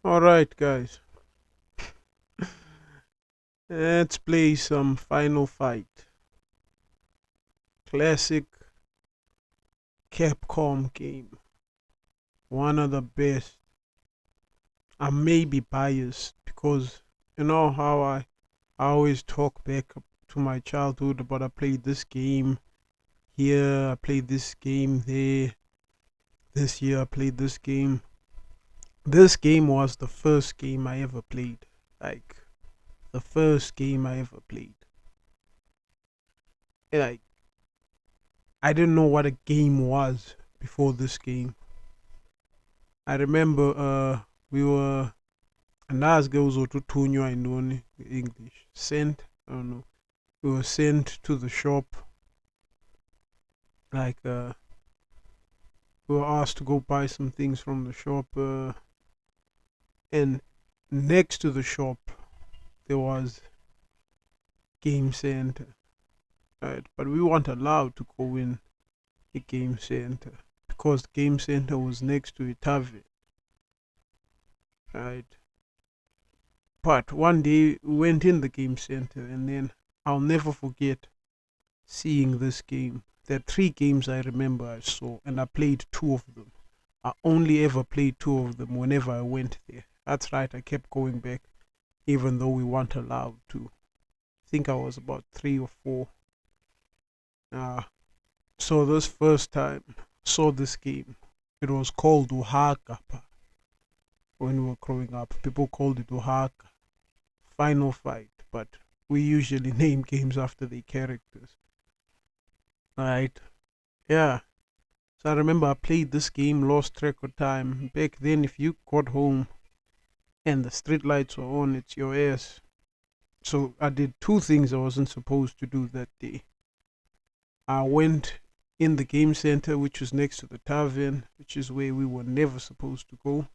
Alright, guys, let's play some Final Fight. Classic Capcom game. One of the best. I may be biased because you know how I always talk back to my childhood about I played this game here, I played this game there, this year I played this game. This game was the first game I ever played. Like, the first game I ever played. Like, I didn't know what a game was before this game. I remember we were andazi uzothunywa yintoni English sent, I don't know, we were sent to the shop, like we were asked to go buy some things from the shop, and next to the shop there was game center, right? But we weren't allowed to go in the game center because the game center was next to a tavern, right? But one day we went in the game center, and then I'll never forget seeing this game. There are three games I remember I saw, and I played two of them. I only ever played two of them whenever I went there. That's right, I kept going back, even though we weren't allowed to. I think I was about 3 or 4. So this first time I saw this game, it was called Uhagapa. When we were growing up, people called it Uhaka. Final Fight, but we usually name games after the characters. Right? Yeah. So I remember I played this game, lost track of time. Back then, if you got home and the street lights were on, it's your ass. So I did two things I wasn't supposed to do that day. I went in the game center, which was next to the tavern, which is where we were never supposed to go.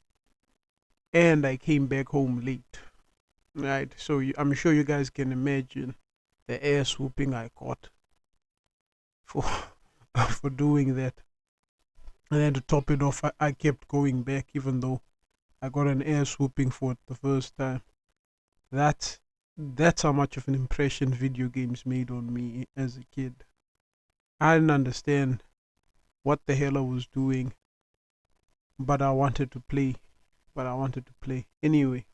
And I came back home late. Right? So I'm sure you guys can imagine the ass whooping I got for for doing that. And then to top it off, I kept going back even though I got an ass whooping for it the first time. That's that's how much of an impression video games made on me as a kid. I didn't understand what the hell I was doing, but I wanted to play. Anyway,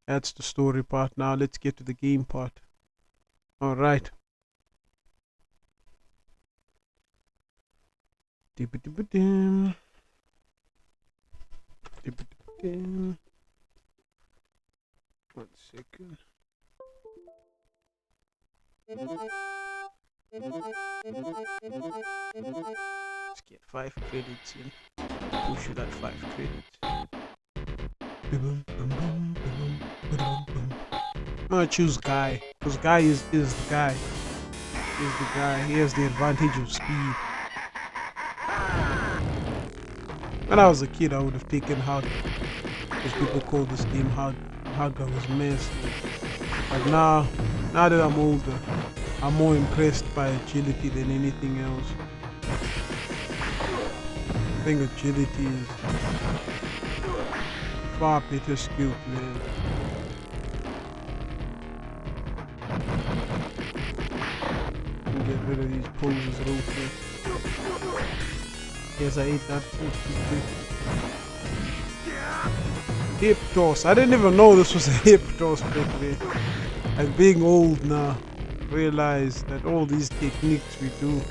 that's the story part. Now let's get to the game part. Alright. One second. Let's get 5 credits in. Push it at 5 credits. I'm gonna choose Guy, because Guy is the guy. Is the guy. He has the advantage of speed. When I was a kid, I would have taken Hug, because people call this game Hug. Hug was messed. But now that I'm older, I'm more impressed by agility than anything else. I think agility is far better skill, man. Get rid of these poses real quick. Yes, I ate that food too quick. Hip toss. I didn't even know this was a hip toss back then. Like, being old now, realize that all these techniques we do,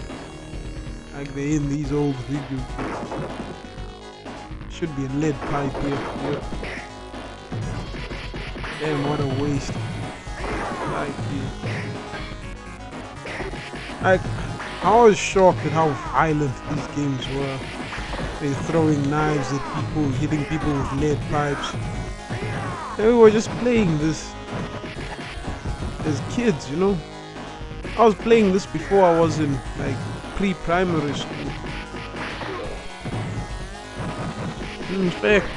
like they're in these old videos. Should be a lead pipe here. Yeah. Damn, what a waste. Like, I was shocked at how violent these games were. They're throwing knives at people, hitting people with lead pipes. And we were just playing this as kids, you know. I was playing this before I was in like pre-primary school. In fact,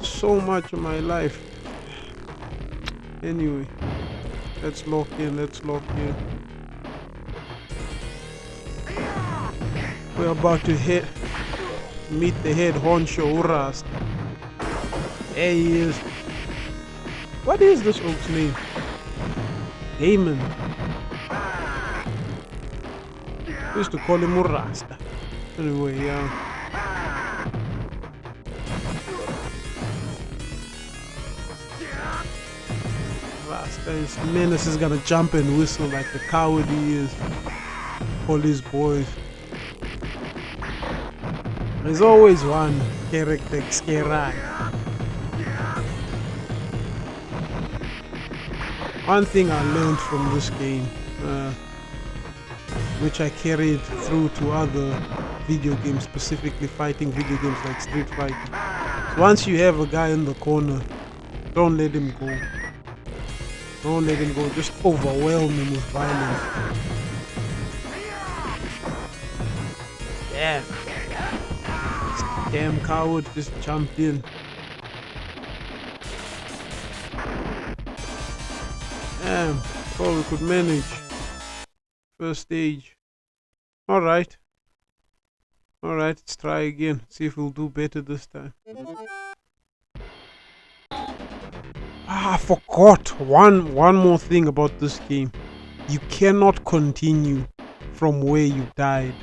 so much of my life. Anyway, let's lock in. We're about to hit Meet the head honcho Urast. There he is. What is this oak's name? Damon. We used to call him Urasta. Anyway, yeah. Rasta is menace is gonna jump and whistle like the coward he is. All his boys. There's always one character scary. One thing I learned from this game, which I carried through to other video games, specifically fighting video games like Street Fighter. So once you have a guy in the corner, don't let him go. Don't let him go, just overwhelm him with violence. Damn. This damn coward just jumped in. Damn, thought we could manage. First stage. Alright. Alright, let's try again. See if we'll do better this time. I forgot one more thing about this game. You cannot continue from where you died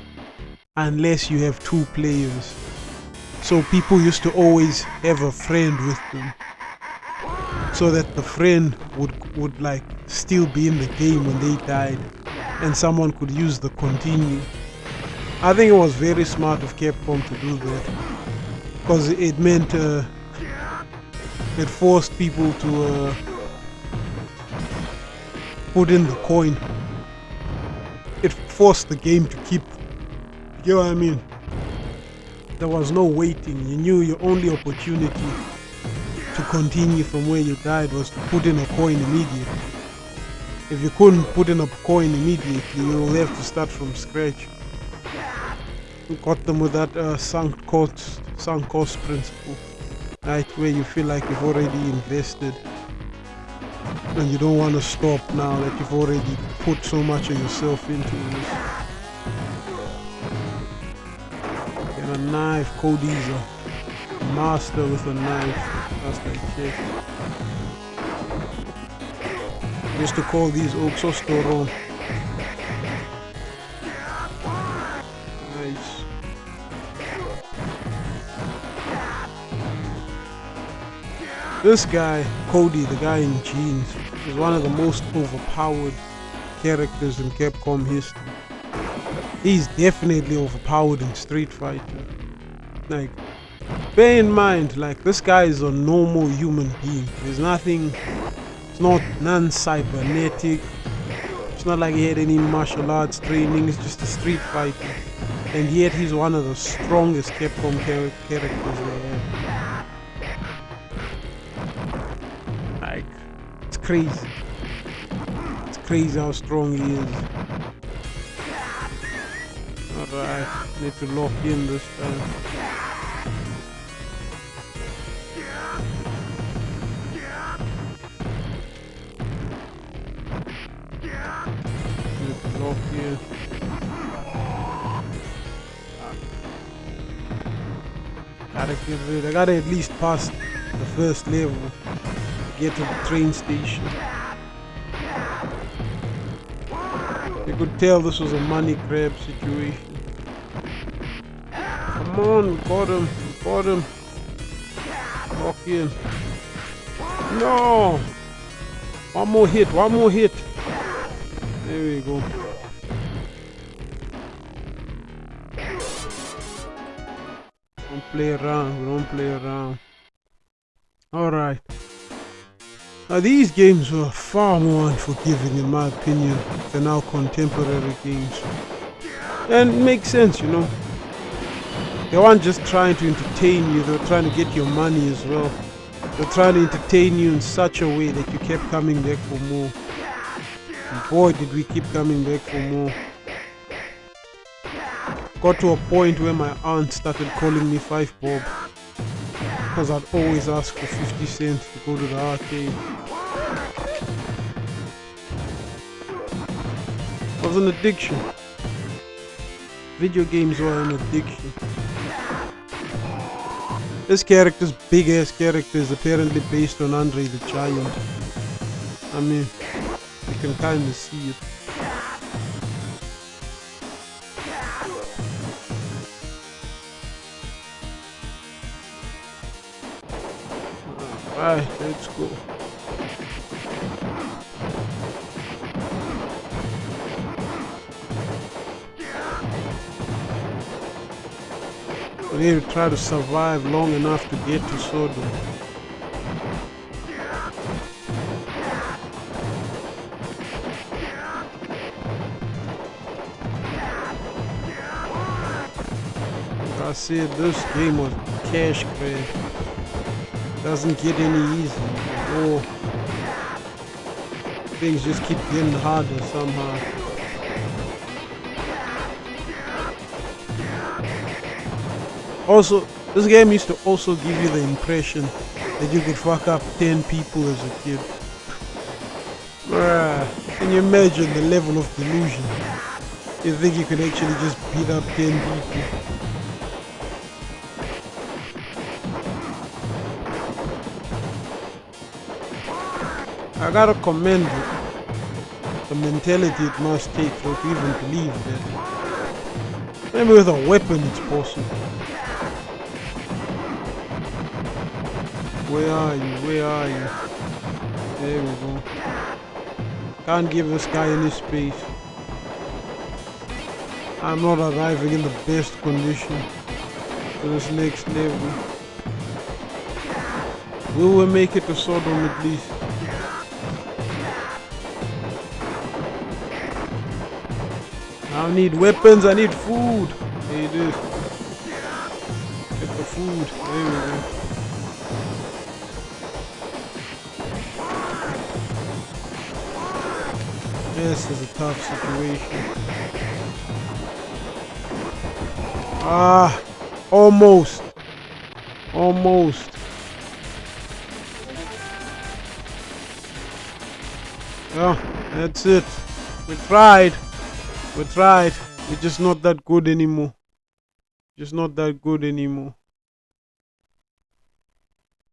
unless you have 2 players. So people used to always have a friend with them, so that the friend would like still be in the game when they died, and someone could use the continue. I think it was very smart of Capcom to do that, because it meant it forced people to put in the coin. It forced the game to keep. You know what I mean? There was no waiting. You knew your only opportunity to continue from where you died was to put in a coin immediately. If you couldn't put in a coin immediately, you'll have to start from scratch. We got them with that sunk cost principle, right? Where you feel like you've already invested and you don't want to stop now that you've already put so much of yourself into this. Get a knife. Cody's a master with a knife. That's like check. Used to call these oaks Ostoron. Nice. This guy, Cody, the guy in jeans, is one of the most overpowered characters in Capcom history. He's definitely overpowered in Street Fighter. Like, bear in mind, like, this guy is a normal human being. There's nothing, it's not non-cybernetic. It's not like he had any martial arts training. It's just a Street Fighter. And yet he's one of the strongest Capcom characters they have. Like, it's crazy. It's crazy how strong he is. Alright, need to lock in this time. Need to lock in. Gotta get rid. I gotta at least pass the first level to get to the train station. You could tell this was a money grab situation. Come on, we got him. We got him. Lock in. No! One more hit. One more hit. There we go. Don't play around. We don't play around. Alright. Now these games were far more unforgiving in my opinion than our contemporary games. And it makes sense, you know. They weren't just trying to entertain you, they were trying to get your money as well. They were trying to entertain you in such a way that you kept coming back for more. And boy, did we keep coming back for more. Got to a point where my aunt started calling me 5 Bob, because I'd always ask for 50 cents to go to the arcade. It was an addiction. Video games were an addiction. This character's big ass character is apparently based on Andre the Giant. I mean, you can kind of see it. Alright, let's go. We need to try to survive long enough to get to Sodom. Like I said, this game was cash grab. Doesn't get any easier. Oh, things just keep getting harder somehow. Also, this game used to also give you the impression that you could fuck up 10 people as a kid. Bruh, can you imagine the level of delusion? You think you could actually just beat up 10 people? I gotta commend the mentality it must take for it to even believe that. Maybe with a weapon it's possible. Where are you? Where are you? There we go. Can't give this guy any space. I'm not arriving in the best condition for this next level. Will we make it to Sodom at least? I need weapons, I need food. There it is. Get the food. There we go. This is a tough situation. Ah, almost. Almost. Yeah, that's it. We tried. We tried. We're just not that good anymore. Just not that good anymore.